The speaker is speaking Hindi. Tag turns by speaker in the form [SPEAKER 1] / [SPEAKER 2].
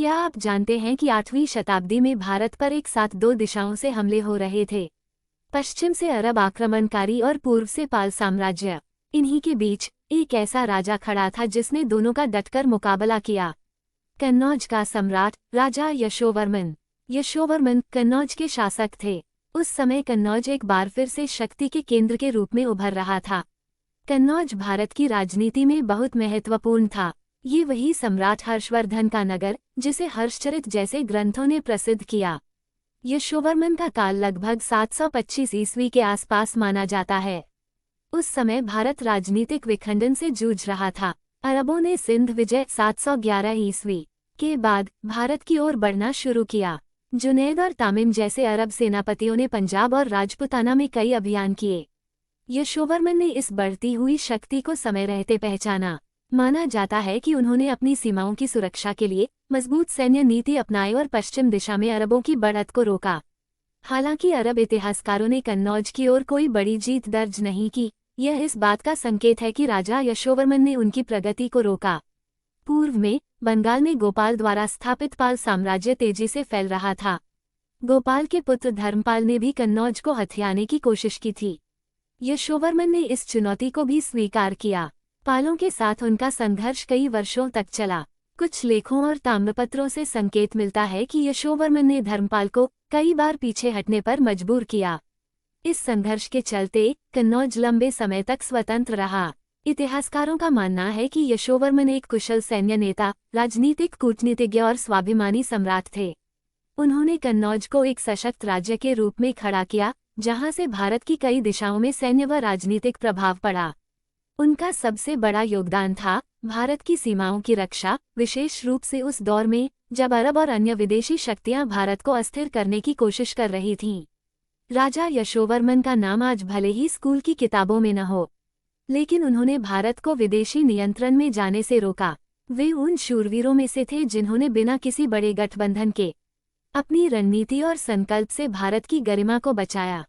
[SPEAKER 1] क्या आप जानते हैं कि 8वीं शताब्दी में भारत पर एक साथ दो दिशाओं से हमले हो रहे थे? पश्चिम से अरब आक्रमणकारी और पूर्व से पाल साम्राज्य। इन्हीं के बीच एक ऐसा राजा खड़ा था जिसने दोनों का डटकर मुकाबला किया। कन्नौज का सम्राट राजा यशोवर्मन। यशोवर्मन कन्नौज के शासक थे। उस समय कन्नौज एक बार फिर से शक्ति के केंद्र के रूप में उभर रहा था। कन्नौज भारत की राजनीति में बहुत महत्वपूर्ण था। ये वही सम्राट हर्षवर्धन का नगर जिसे हर्षचरित जैसे ग्रंथों ने प्रसिद्ध किया। यशोवर्मन का काल लगभग 725 ईस्वी के आसपास माना जाता है। उस समय भारत राजनीतिक विखंडन से जूझ रहा था। अरबों ने सिंध विजय 711 ईस्वी के बाद भारत की ओर बढ़ना शुरू किया। जुनैद और तामिम जैसे अरब सेनापतियों ने पंजाब और राजपुताना में कई अभियान किए। यशोवर्मन ने इस बढ़ती हुई शक्ति को समय रहते पहचाना। माना जाता है कि उन्होंने अपनी सीमाओं की सुरक्षा के लिए मजबूत सैन्य नीति अपनाई और पश्चिम दिशा में अरबों की बढ़त को रोका। हालांकि अरब इतिहासकारों ने कन्नौज की ओर कोई बड़ी जीत दर्ज नहीं की। यह इस बात का संकेत है कि राजा यशोवर्मन ने उनकी प्रगति को रोका। पूर्व में बंगाल में गोपाल द्वारा स्थापित पाल साम्राज्य तेजी से फैल रहा था। गोपाल के पुत्र धर्मपाल ने भी कन्नौज को हथियाने की कोशिश की थी। यशोवर्मन ने इस चुनौती को भी स्वीकार किया। पालों के साथ उनका संघर्ष कई वर्षों तक चला। कुछ लेखों और ताम्रपत्रों से संकेत मिलता है कि यशोवर्मन ने धर्मपाल को कई बार पीछे हटने पर मजबूर किया। इस संघर्ष के चलते कन्नौज लंबे समय तक स्वतंत्र रहा। इतिहासकारों का मानना है कि यशोवर्मन एक कुशल सैन्य नेता, राजनीतिक कूटनीतिज्ञ और स्वाभिमानी सम्राट थे। उन्होंने कन्नौज को एक सशक्त राज्य के रूप में खड़ा किया, जहां से भारत की कई दिशाओं में सैन्य व राजनीतिक प्रभाव पड़ा। उनका सबसे बड़ा योगदान था भारत की सीमाओं की रक्षा, विशेष रूप से उस दौर में जब अरब और अन्य विदेशी शक्तियां भारत को अस्थिर करने की कोशिश कर रही थीं। राजा यशोवर्मन का नाम आज भले ही स्कूल की किताबों में न हो, लेकिन उन्होंने भारत को विदेशी नियंत्रण में जाने से रोका। वे उन शूरवीरों में से थे जिन्होंने बिना किसी बड़े गठबंधन के अपनी रणनीति और संकल्प से भारत की गरिमा को बचाया।